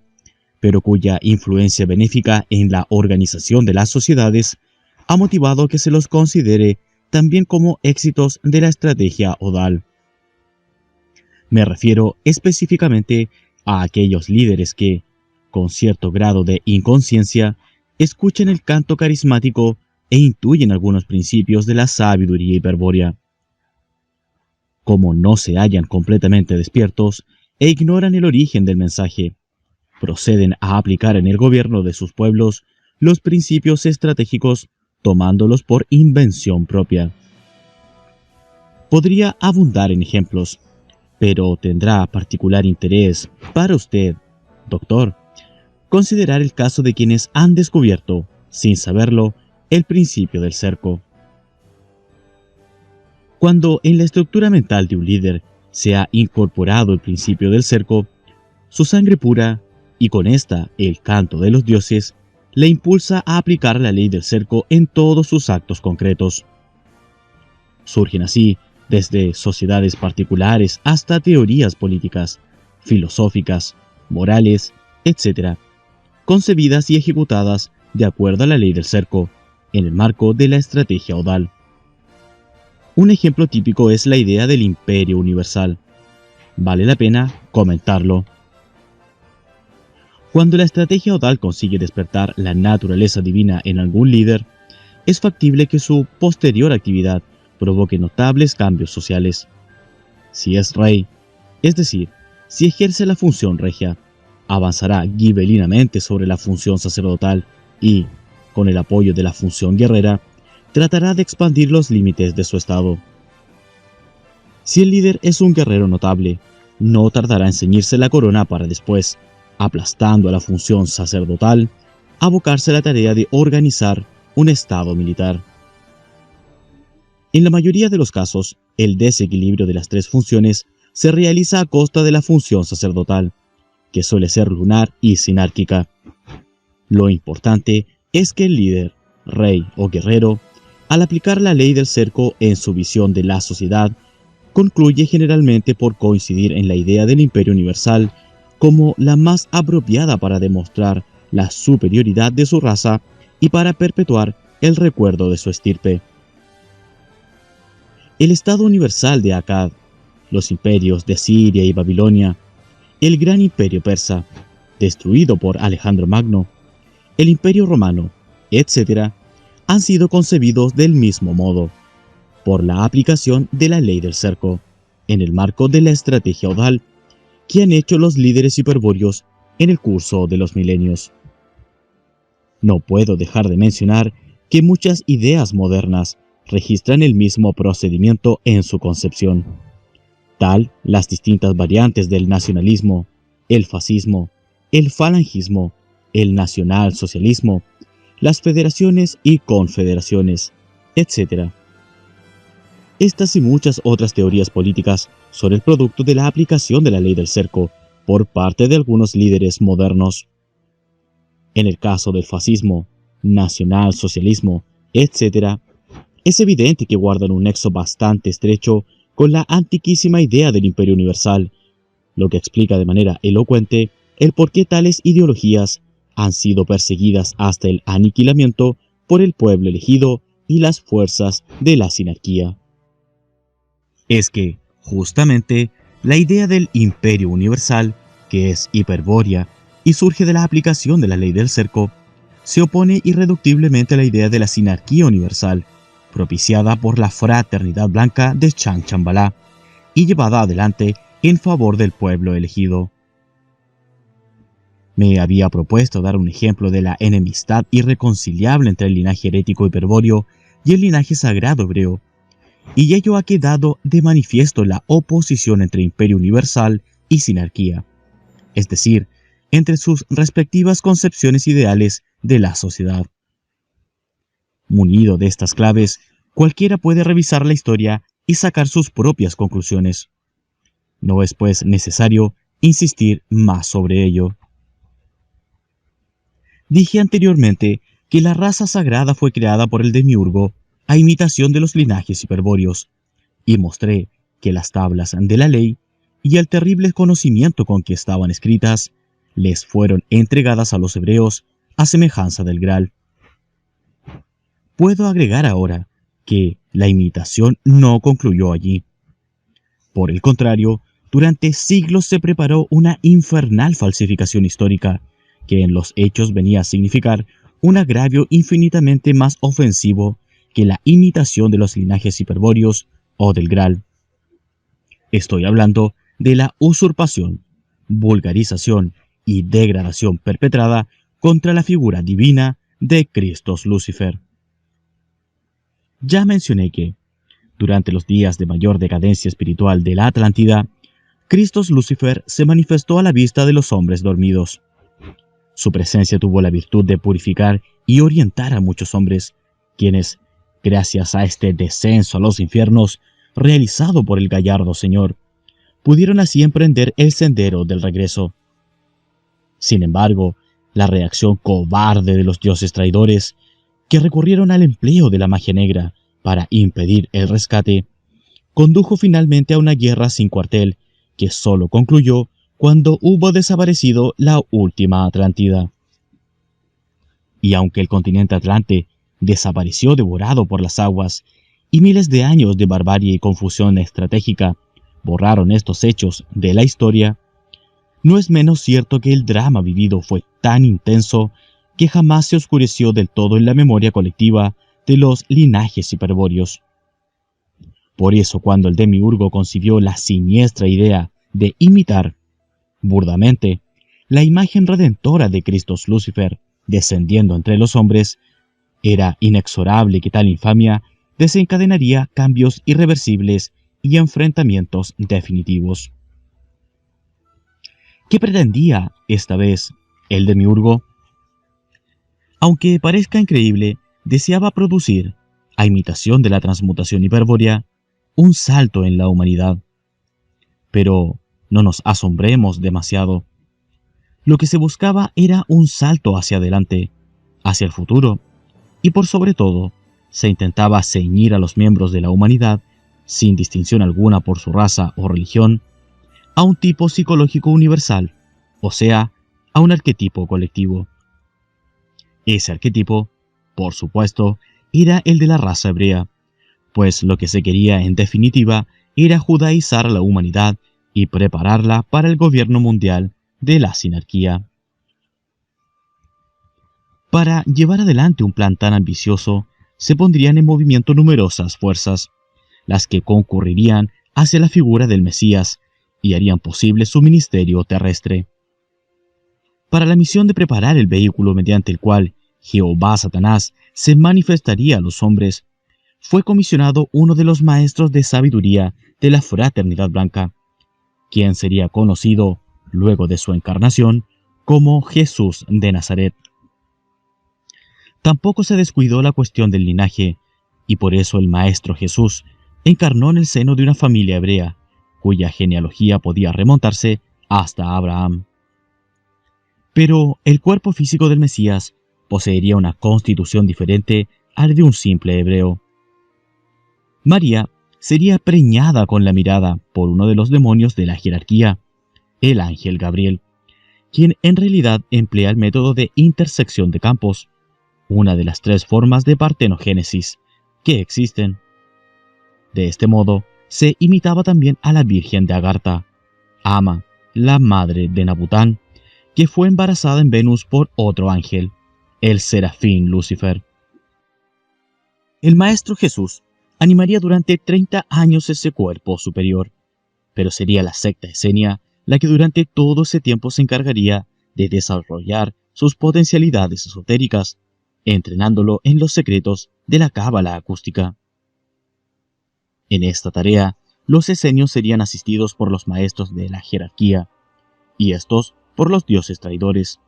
pero cuya influencia benéfica en la organización de las sociedades ha motivado que se los considere también como éxitos de la estrategia odal. Me refiero específicamente a aquellos líderes que, con cierto grado de inconsciencia, escuchan el canto carismático e intuyen algunos principios de la sabiduría hiperbórea. Como no se hallan completamente despiertos e ignoran el origen del mensaje, proceden a aplicar en el gobierno de sus pueblos los principios estratégicos tomándolos por invención propia. Podría abundar en ejemplos, pero tendrá particular interés para usted, doctor, considerar el caso de quienes han descubierto, sin saberlo, el principio del cerco. Cuando en la estructura mental de un líder se ha incorporado el principio del cerco, su sangre pura, y con esta el canto de los dioses, le impulsa a aplicar la ley del cerco en todos sus actos concretos. Surgen así, desde sociedades particulares hasta teorías políticas, filosóficas, morales, etc., concebidas y ejecutadas de acuerdo a la ley del cerco, en el marco de la estrategia odal. Un ejemplo típico es la idea del imperio universal. Vale la pena comentarlo. Cuando la estrategia odal consigue despertar la naturaleza divina en algún líder, es factible que su posterior actividad provoque notables cambios sociales. Si es rey, es decir, si ejerce la función regia, avanzará gibelinamente sobre la función sacerdotal y, con el apoyo de la función guerrera, tratará de expandir los límites de su estado. Si el líder es un guerrero notable, no tardará en ceñirse la corona para después, aplastando a la función sacerdotal, abocarse a la tarea de organizar un estado militar. En la mayoría de los casos, el desequilibrio de las tres funciones se realiza a costa de la función sacerdotal, que suele ser lunar y sinárquica. Lo importante es que el líder, rey o guerrero, al aplicar la ley del cerco en su visión de la sociedad, concluye generalmente por coincidir en la idea del imperio universal como la más apropiada para demostrar la superioridad de su raza y para perpetuar el recuerdo de su estirpe. El Estado universal de Akkad, los imperios de Siria y Babilonia, el gran imperio persa, destruido por Alejandro Magno, el imperio romano, etc., han sido concebidos del mismo modo, por la aplicación de la ley del cerco, en el marco de la estrategia odal, que han hecho los líderes hiperbóreos en el curso de los milenios. No puedo dejar de mencionar que muchas ideas modernas registran el mismo procedimiento en su concepción. Tal las distintas variantes del nacionalismo, el fascismo, el falangismo, el nacionalsocialismo, las federaciones y confederaciones, etc. Estas y muchas otras teorías políticas son el producto de la aplicación de la ley del cerco por parte de algunos líderes modernos. En el caso del fascismo, nacionalsocialismo, etc., es evidente que guardan un nexo bastante estrecho con la antiquísima idea del imperio universal, lo que explica de manera elocuente el por qué tales ideologías han sido perseguidas hasta el aniquilamiento por el pueblo elegido y las fuerzas de la sinarquía. Es que, justamente, la idea del imperio universal, que es hiperbórea y surge de la aplicación de la ley del cerco, se opone irreductiblemente a la idea de la sinarquía universal, propiciada por la fraternidad blanca de Chang Chambalá y llevada adelante en favor del pueblo elegido. Me había propuesto dar un ejemplo de la enemistad irreconciliable entre el linaje herético hiperbóreo y el linaje sagrado hebreo, y ello ha quedado de manifiesto la oposición entre imperio universal y sinarquía, es decir, entre sus respectivas concepciones ideales de la sociedad. Munido de estas claves, cualquiera puede revisar la historia y sacar sus propias conclusiones. No es, pues, necesario insistir más sobre ello. Dije anteriormente que la raza sagrada fue creada por el demiurgo a imitación de los linajes hiperbóreos, y mostré que las tablas de la ley y el terrible conocimiento con que estaban escritas les fueron entregadas a los hebreos a semejanza del Graal. Puedo agregar ahora que la imitación no concluyó allí. Por el contrario, durante siglos se preparó una infernal falsificación histórica que en los hechos venía a significar un agravio infinitamente más ofensivo que la imitación de los linajes hiperbóreos o del Graal. Estoy hablando de la usurpación, vulgarización y degradación perpetrada contra la figura divina de Christos Lucifer. Ya mencioné que, durante los días de mayor decadencia espiritual de la Atlántida, Christos Lucifer se manifestó a la vista de los hombres dormidos. Su presencia tuvo la virtud de purificar y orientar a muchos hombres, quienes, gracias a este descenso a los infiernos realizado por el gallardo Señor, pudieron así emprender el sendero del regreso. Sin embargo, la reacción cobarde de los dioses traidores, que recurrieron al empleo de la magia negra para impedir el rescate, condujo finalmente a una guerra sin cuartel que solo concluyó cuando hubo desaparecido la última Atlántida. Y aunque el continente Atlante desapareció devorado por las aguas y miles de años de barbarie y confusión estratégica borraron estos hechos de la historia, no es menos cierto que el drama vivido fue tan intenso que jamás se oscureció del todo en la memoria colectiva de los linajes hiperbóreos. Por eso, cuando el demiurgo concibió la siniestra idea de imitar, burdamente, la imagen redentora de Christos Lucifer descendiendo entre los hombres, era inexorable que tal infamia desencadenaría cambios irreversibles y enfrentamientos definitivos. ¿Qué pretendía esta vez el demiurgo? Aunque parezca increíble, deseaba producir, a imitación de la transmutación hiperbórea, un salto en la humanidad. Pero no nos asombremos demasiado. Lo que se buscaba era un salto hacia adelante, hacia el futuro, y por sobre todo, se intentaba ceñir a los miembros de la humanidad, sin distinción alguna por su raza o religión, a un tipo psicológico universal, o sea, a un arquetipo colectivo. Ese arquetipo, por supuesto, era el de la raza hebrea, pues lo que se quería en definitiva era judaizar a la humanidad y prepararla para el gobierno mundial de la sinarquía. Para llevar adelante un plan tan ambicioso, se pondrían en movimiento numerosas fuerzas, las que concurrirían hacia la figura del Mesías y harían posible su ministerio terrestre. Para la misión de preparar el vehículo mediante el cual Jehová Satanás se manifestaría a los hombres, fue comisionado uno de los maestros de sabiduría de la Fraternidad Blanca, quien sería conocido, luego de su encarnación, como Jesús de Nazaret. Tampoco se descuidó la cuestión del linaje, y por eso el Maestro Jesús encarnó en el seno de una familia hebrea, cuya genealogía podía remontarse hasta Abraham. Pero el cuerpo físico del Mesías poseería una constitución diferente al de un simple hebreo. María sería preñada con la mirada por uno de los demonios de la jerarquía, el ángel Gabriel, quien en realidad emplea el método de intersección de campos, una de las 3 formas de partenogénesis que existen. De este modo, se imitaba también a la Virgen de Agartha, Ama, la madre de Nabután, que fue embarazada en Venus por otro ángel, el serafín Lucifer. El Maestro Jesús animaría durante 30 años ese cuerpo superior, pero sería la secta esenia la que durante todo ese tiempo se encargaría de desarrollar sus potencialidades esotéricas, entrenándolo en los secretos de la cábala acústica. En esta tarea, los esenios serían asistidos por los maestros de la jerarquía, y estos por los dioses traidores.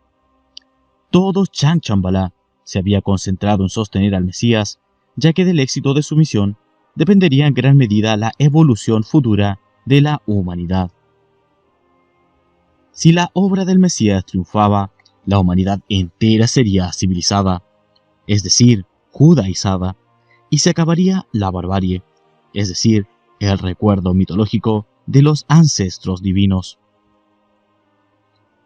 Todo Changchambala se había concentrado en sostener al Mesías, ya que del éxito de su misión dependería en gran medida la evolución futura de la humanidad. Si la obra del Mesías triunfaba, la humanidad entera sería civilizada, es decir, judaizada, y se acabaría la barbarie, es decir, el recuerdo mitológico de los ancestros divinos.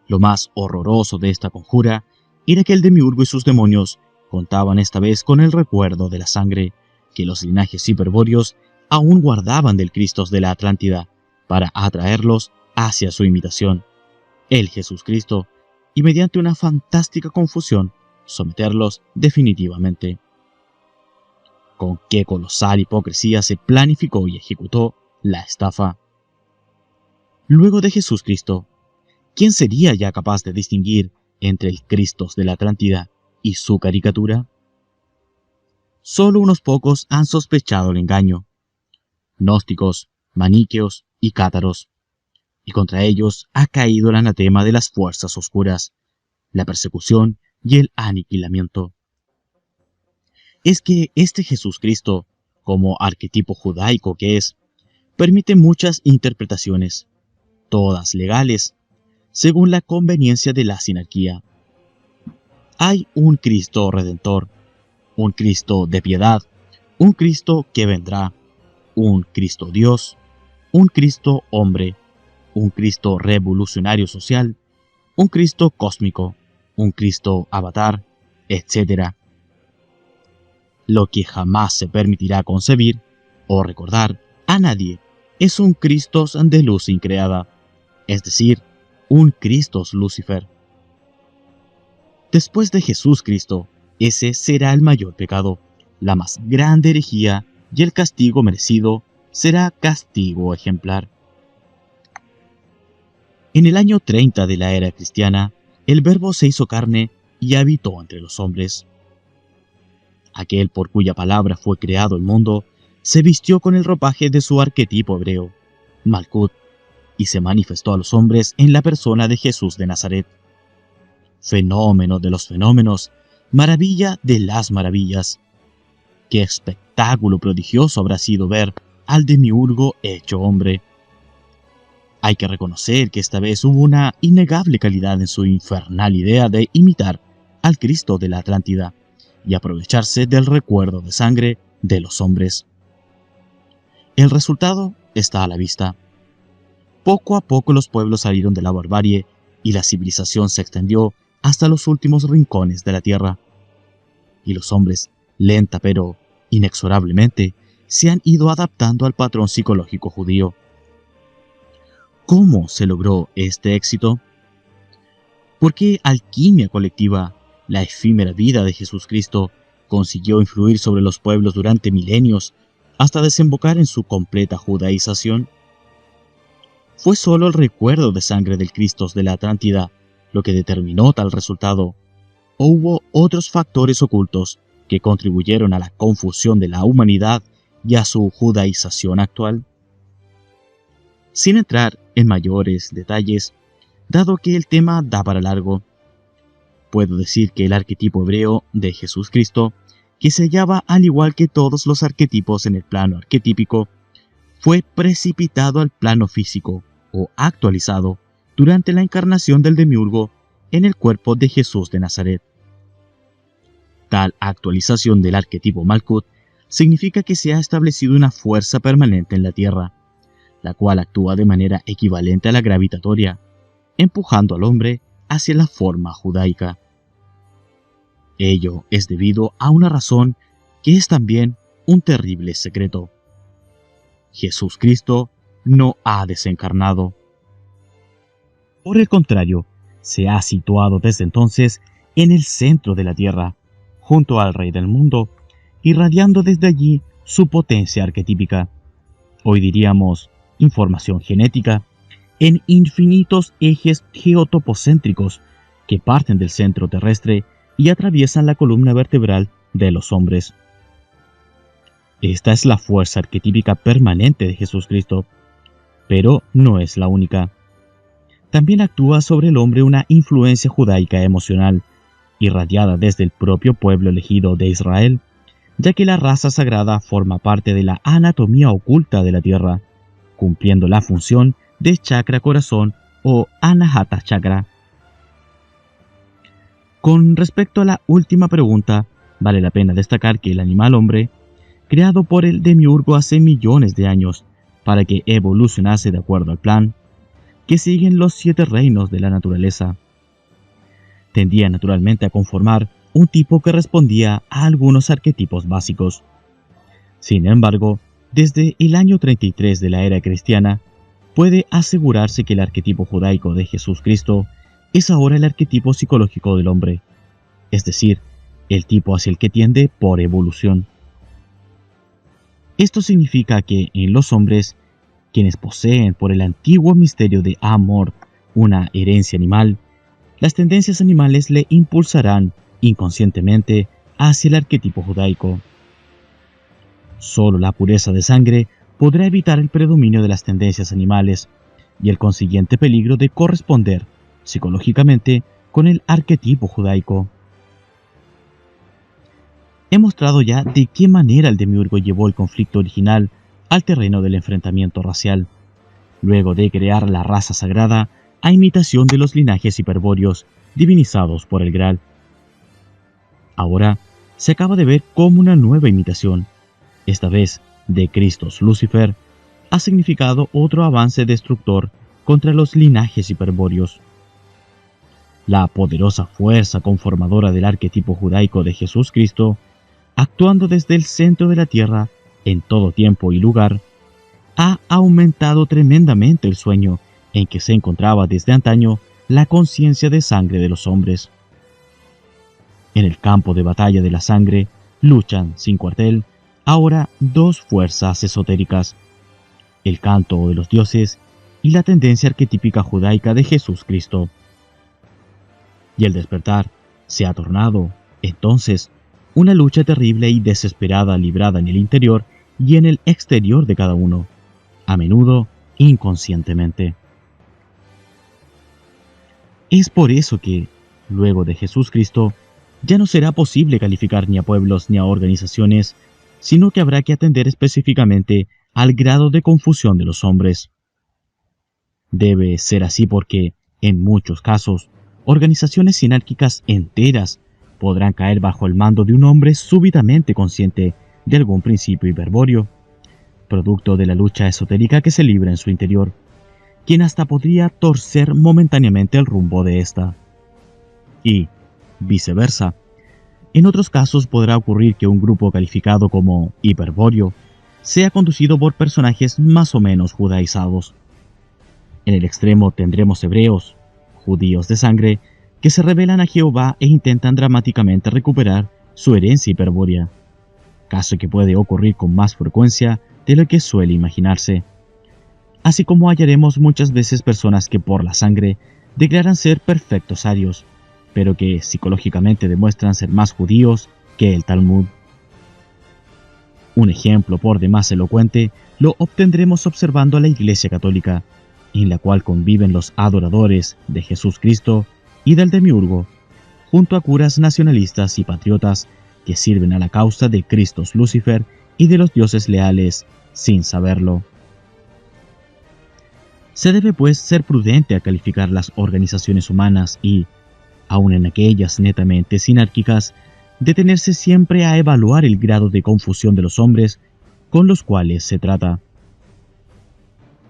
Lo más horroroso de esta conjura era que el demiurgo y sus demonios contaban esta vez con el recuerdo de la sangre que los linajes hiperbóreos aún guardaban del Cristo de la Atlántida para atraerlos hacia su imitación, el Jesús Cristo, y mediante una fantástica confusión someterlos definitivamente. Con qué colosal hipocresía se planificó y ejecutó la estafa. Luego de Jesús Cristo, ¿quién sería ya capaz de distinguir entre el Cristo de la Atlántida y su caricatura? Solo unos pocos han sospechado el engaño: gnósticos, maniqueos y cátaros, y contra ellos ha caído el anatema de las fuerzas oscuras, la persecución y el aniquilamiento. Es que este Jesús Cristo, como arquetipo judaico que es, permite muchas interpretaciones, todas legales, según la conveniencia de la sinarquía. Hay un Cristo redentor, un Cristo de piedad, un Cristo que vendrá, un Cristo Dios, un Cristo hombre, un Cristo revolucionario social, un Cristo cósmico, un Cristo avatar, etc. Lo que jamás se permitirá concebir o recordar a nadie es un Christos de luz increada, es decir, un Christos Lucifer. Después de Jesús Cristo, ese será el mayor pecado, la más grande herejía, y el castigo merecido será castigo ejemplar. En el año 30 de la era cristiana, el Verbo se hizo carne y habitó entre los hombres. Aquel por cuya palabra fue creado el mundo, se vistió con el ropaje de su arquetipo hebreo, Malkut, y se manifestó a los hombres en la persona de Jesús de Nazaret. Fenómeno de los fenómenos, maravilla de las maravillas. Qué espectáculo prodigioso habrá sido ver al demiurgo hecho hombre. Hay que reconocer que esta vez hubo una innegable calidad en su infernal idea de imitar al Cristo de la Atlántida y aprovecharse del recuerdo de sangre de los hombres. El resultado está a la vista. Poco a poco los pueblos salieron de la barbarie y la civilización se extendió hasta los últimos rincones de la tierra. Y los hombres, lenta pero inexorablemente, se han ido adaptando al patrón psicológico judío. ¿Cómo se logró este éxito? ¿Por qué alquimia colectiva, la efímera vida de Jesucristo, consiguió influir sobre los pueblos durante milenios hasta desembocar en su completa judaización? ¿Fue solo el recuerdo de sangre del Cristo de la Atlántida lo que determinó tal resultado? ¿O hubo otros factores ocultos que contribuyeron a la confusión de la humanidad y a su judaización actual? Sin entrar en mayores detalles, dado que el tema da para largo, puedo decir que el arquetipo hebreo de Jesús Cristo, que se hallaba al igual que todos los arquetipos en el plano arquetípico, fue precipitado al plano físico o actualizado durante la encarnación del demiurgo en el cuerpo de Jesús de Nazaret. Tal actualización del arquetipo Malkut significa que se ha establecido una fuerza permanente en la Tierra, la cual actúa de manera equivalente a la gravitatoria, empujando al hombre hacia la forma judaica. Ello es debido a una razón que es también un terrible secreto. Jesús Cristo no ha desencarnado. Por el contrario, se ha situado desde entonces en el centro de la Tierra, junto al Rey del mundo, irradiando desde allí su potencia arquetípica, hoy diríamos información genética, en infinitos ejes geotopocéntricos que parten del centro terrestre y atraviesan la columna vertebral de los hombres. Esta es la fuerza arquetípica permanente de Jesús Cristo, pero no es la única. También actúa sobre el hombre una influencia judaica emocional, irradiada desde el propio pueblo elegido de Israel, ya que la raza sagrada forma parte de la anatomía oculta de la tierra, cumpliendo la función de chakra corazón o anahata chakra. Con respecto a la última pregunta, vale la pena destacar que el animal hombre, creado por el demiurgo hace millones de años para que evolucionase de acuerdo al plan, que siguen los 7 reinos de la naturaleza, tendía naturalmente a conformar un tipo que respondía a algunos arquetipos básicos. Sin embargo, desde el año 33 de la era cristiana, puede asegurarse que el arquetipo judaico de Jesús Cristo es ahora el arquetipo psicológico del hombre, es decir, el tipo hacia el que tiende por evolución. Esto significa que en los hombres, quienes poseen por el antiguo misterio de Amor una herencia animal, las tendencias animales le impulsarán inconscientemente hacia el arquetipo judaico. Solo la pureza de sangre podrá evitar el predominio de las tendencias animales y el consiguiente peligro de corresponder psicológicamente con el arquetipo judaico. He mostrado ya de qué manera el demiurgo llevó el conflicto original al terreno del enfrentamiento racial, luego de crear la raza sagrada a imitación de los linajes hiperbóreos divinizados por el Graal. Ahora se acaba de ver cómo una nueva imitación, esta vez de Christos Lucifer, ha significado otro avance destructor contra los linajes hiperbóreos. La poderosa fuerza conformadora del arquetipo judaico de Jesús Cristo, actuando desde el centro de la tierra en todo tiempo y lugar, ha aumentado tremendamente el sueño en que se encontraba desde antaño la conciencia de sangre de los hombres. En el campo de batalla de la sangre luchan sin cuartel ahora 2 fuerzas esotéricas, el canto de los dioses y la tendencia arquetípica judaica de Jesús Cristo. Y el despertar se ha tornado, entonces, una lucha terrible y desesperada librada en el interior y en el exterior de cada uno, a menudo inconscientemente. Es por eso que, luego de Jesús Cristo, ya no será posible calificar ni a pueblos ni a organizaciones, sino que habrá que atender específicamente al grado de confusión de los hombres. Debe ser así porque, en muchos casos, organizaciones sinárquicas enteras podrán caer bajo el mando de un hombre súbitamente consciente de algún principio hiperbóreo, producto de la lucha esotérica que se libra en su interior, quien hasta podría torcer momentáneamente el rumbo de esta. Y, viceversa, en otros casos podrá ocurrir que un grupo calificado como hiperbóreo sea conducido por personajes más o menos judaizados. En el extremo tendremos hebreos, judíos de sangre, que se rebelan a Jehová e intentan dramáticamente recuperar su herencia hiperbórea, caso que puede ocurrir con más frecuencia de lo que suele imaginarse. Así como hallaremos muchas veces personas que por la sangre declaran ser perfectos arios, pero que psicológicamente demuestran ser más judíos que el Talmud. Un ejemplo por demás elocuente lo obtendremos observando a la Iglesia Católica, en la cual conviven los adoradores de Jesús Cristo y del demiurgo, junto a curas nacionalistas y patriotas que sirven a la causa de Cristos Lucifer y de los dioses leales, sin saberlo. Se debe pues ser prudente a calificar las organizaciones humanas y, aun en aquellas netamente sinárquicas, detenerse siempre a evaluar el grado de confusión de los hombres con los cuales se trata.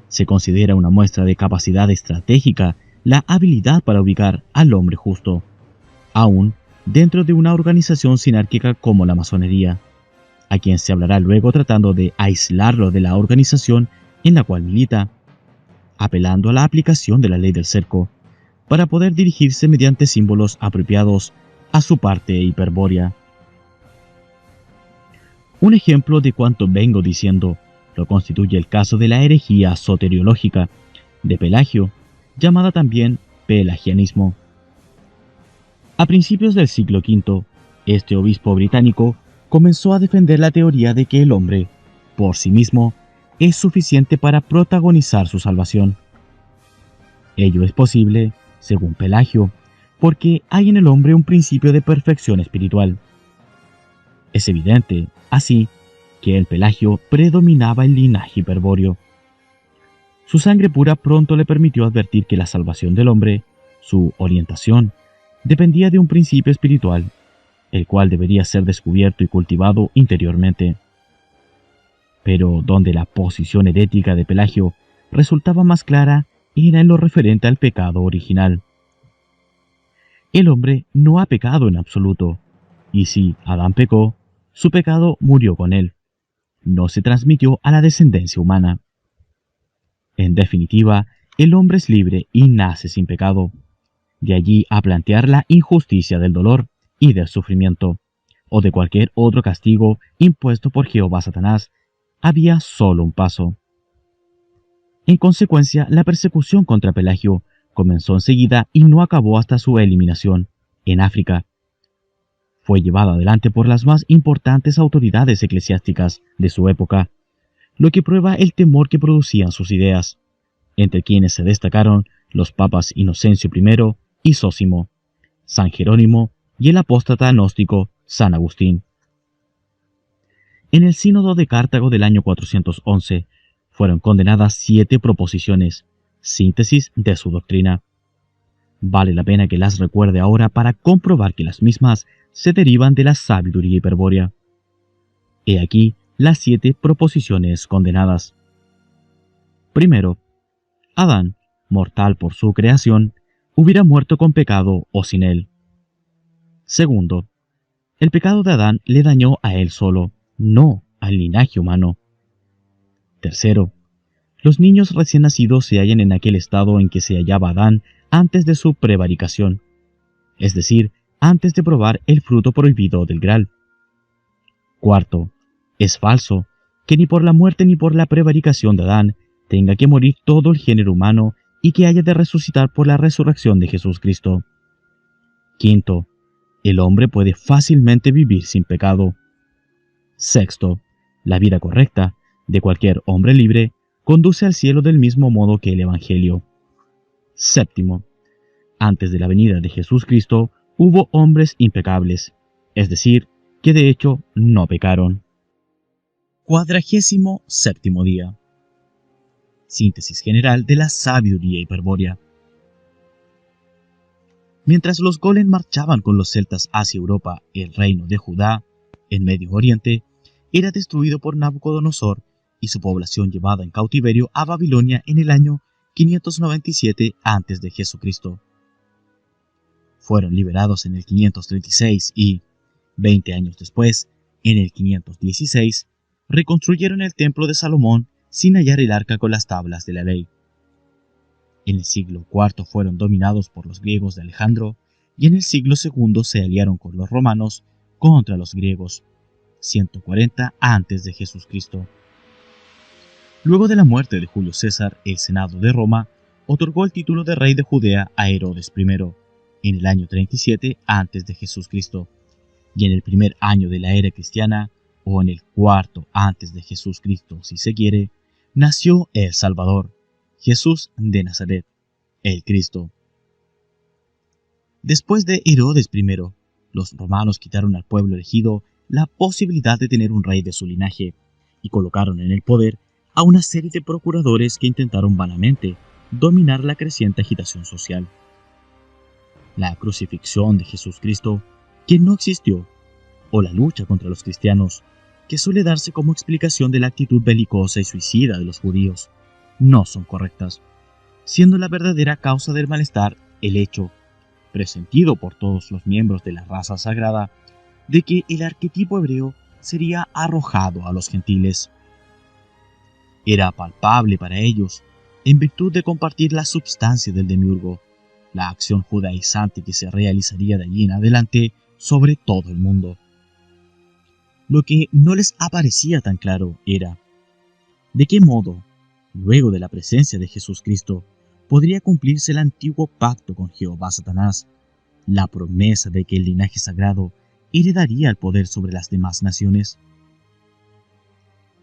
Se considera una muestra de capacidad estratégica la habilidad para ubicar al hombre justo, aún dentro de una organización sinárquica como la masonería, a quien se hablará luego tratando de aislarlo de la organización en la cual milita, apelando a la aplicación de la ley del cerco, para poder dirigirse mediante símbolos apropiados a su parte hiperbórea. Un ejemplo de cuanto vengo diciendo lo constituye el caso de la herejía soteriológica de Pelagio, llamada también pelagianismo. A principios del siglo V, este obispo británico comenzó a defender la teoría de que el hombre, por sí mismo, es suficiente para protagonizar su salvación. Ello es posible, según Pelagio, porque hay en el hombre un principio de perfección espiritual. Es evidente, así, que el Pelagio predominaba el linaje hiperbóreo. Su sangre pura pronto le permitió advertir que la salvación del hombre, su orientación, dependía de un principio espiritual, el cual debería ser descubierto y cultivado interiormente. Pero donde la posición herética de Pelagio resultaba más clara era en lo referente al pecado original. El hombre no ha pecado en absoluto, y si Adán pecó, su pecado murió con él. No se transmitió a la descendencia humana. En definitiva, el hombre es libre y nace sin pecado. De allí a plantear la injusticia del dolor y del sufrimiento, o de cualquier otro castigo impuesto por Jehová Satanás, había solo un paso. En consecuencia, la persecución contra Pelagio comenzó enseguida y no acabó hasta su eliminación, en África. Fue llevada adelante por las más importantes autoridades eclesiásticas de su época, lo que prueba el temor que producían sus ideas, entre quienes se destacaron los papas Inocencio I y Zósimo, San Jerónimo y el apóstata gnóstico San Agustín. En el Sínodo de Cartago del año 411 fueron condenadas 7 proposiciones, síntesis de su doctrina. Vale la pena que las recuerde ahora para comprobar que las mismas se derivan de la sabiduría hiperbórea. He aquí las 7 proposiciones condenadas. Primero, Adán, mortal por su creación, hubiera muerto con pecado o sin él. Segundo, el pecado de Adán le dañó a él solo, no al linaje humano. Tercero, los niños recién nacidos se hallan en aquel estado en que se hallaba Adán antes de su prevaricación, es decir, antes de probar el fruto prohibido del Graal. Cuarto, es falso que ni por la muerte ni por la prevaricación de Adán tenga que morir todo el género humano y que haya de resucitar por la resurrección de Jesucristo. Quinto, el hombre puede fácilmente vivir sin pecado. Sexto, la vida correcta de cualquier hombre libre conduce al cielo del mismo modo que el Evangelio. Séptimo, antes de la venida de Jesucristo hubo hombres impecables, es decir, que de hecho no pecaron. 47º día. Síntesis general de la sabiduría hiperbórea. Mientras los Golem marchaban con los celtas hacia Europa, el reino de Judá, en Medio Oriente, era destruido por Nabucodonosor y su población llevada en cautiverio a Babilonia en el año 597 a.C. Fueron liberados en el 536 y, 20 años después, en el 516, reconstruyeron el templo de Salomón sin hallar el arca con las tablas de la ley. En el siglo IV fueron dominados por los griegos de Alejandro y en el siglo II se aliaron con los romanos contra los griegos, 140 a.C. Luego de la muerte de Julio César, el Senado de Roma otorgó el título de rey de Judea a Herodes I, en el año 37 a.C., y en el primer año de la era cristiana, o en el cuarto antes de Jesucristo si se quiere, nació el Salvador, Jesús de Nazaret, el Cristo. Después de Herodes I, los romanos quitaron al pueblo elegido la posibilidad de tener un rey de su linaje y colocaron en el poder a una serie de procuradores que intentaron vanamente dominar la creciente agitación social. La crucifixión de Jesucristo, que no existió, o la lucha contra los cristianos, que suele darse como explicación de la actitud belicosa y suicida de los judíos, no son correctas, siendo la verdadera causa del malestar el hecho, presentido por todos los miembros de la raza sagrada, de que el arquetipo hebreo sería arrojado a los gentiles. Era palpable para ellos, en virtud de compartir la substancia del demiurgo, la acción judaizante que se realizaría de allí en adelante sobre todo el mundo. Lo que no les aparecía tan claro era de qué modo, luego de la presencia de Jesucristo, podría cumplirse el antiguo pacto con Jehová Satanás, la promesa de que el linaje sagrado heredaría el poder sobre las demás naciones.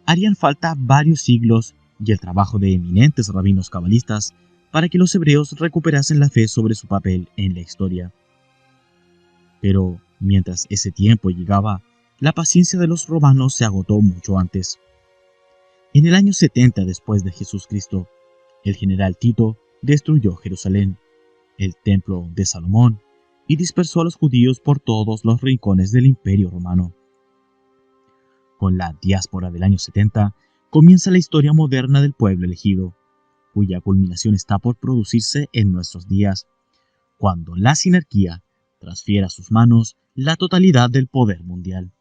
Harían falta varios siglos y el trabajo de eminentes rabinos cabalistas para que los hebreos recuperasen la fe sobre su papel en la historia. Pero mientras ese tiempo llegaba, la paciencia de los romanos se agotó mucho antes. En el año 70 después de Jesucristo, el general Tito destruyó Jerusalén, el templo de Salomón, y dispersó a los judíos por todos los rincones del Imperio Romano. Con la diáspora del año 70 comienza la historia moderna del pueblo elegido, cuya culminación está por producirse en nuestros días, cuando la sinarquía transfiere a sus manos la totalidad del poder mundial.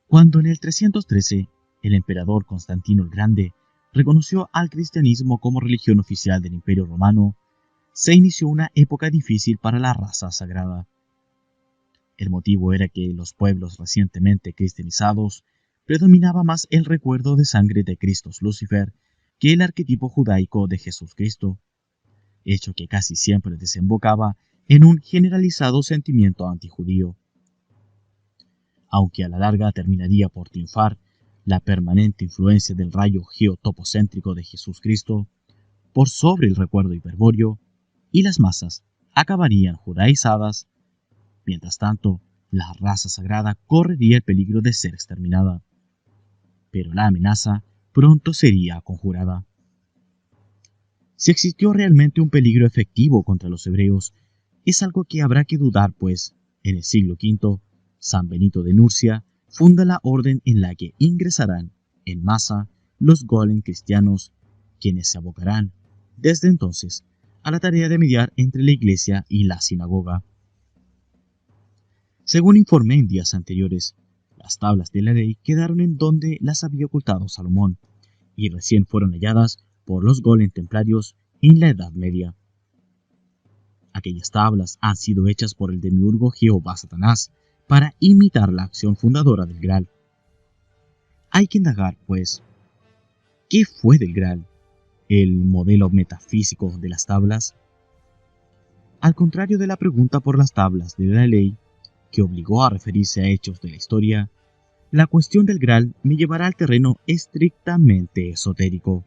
Cuando en el 313 el emperador Constantino el Grande reconoció al cristianismo como religión oficial del Imperio Romano, se inició una época difícil para la raza sagrada. El motivo era que en los pueblos recientemente cristianizados predominaba más el recuerdo de sangre de Cristo Lucifer que el arquetipo judaico de Jesucristo, hecho que casi siempre desembocaba en un generalizado sentimiento antijudío. Aunque a la larga terminaría por triunfar la permanente influencia del rayo geotopocéntrico de Jesucristo por sobre el recuerdo hiperbóreo, y las masas acabarían judaizadas. Mientras tanto, la raza sagrada correría el peligro de ser exterminada. Pero la amenaza pronto sería conjurada. Si existió realmente un peligro efectivo contra los hebreos, es algo que habrá que dudar, pues, en el siglo V, San Benito de Nurcia funda la orden en la que ingresarán en masa los golem cristianos, quienes se abocarán, desde entonces, a la tarea de mediar entre la iglesia y la sinagoga. Según informé en días anteriores, las tablas de la ley quedaron en donde las había ocultado Salomón, y recién fueron halladas por los golem templarios en la Edad Media. Aquellas tablas han sido hechas por el demiurgo Jehová Satanás para imitar la acción fundadora del Graal. Hay que indagar, pues, ¿qué fue del Graal? ¿El modelo metafísico de las tablas? Al contrario de la pregunta por las tablas de la ley, que obligó a referirse a hechos de la historia, la cuestión del Graal me llevará al terreno estrictamente esotérico.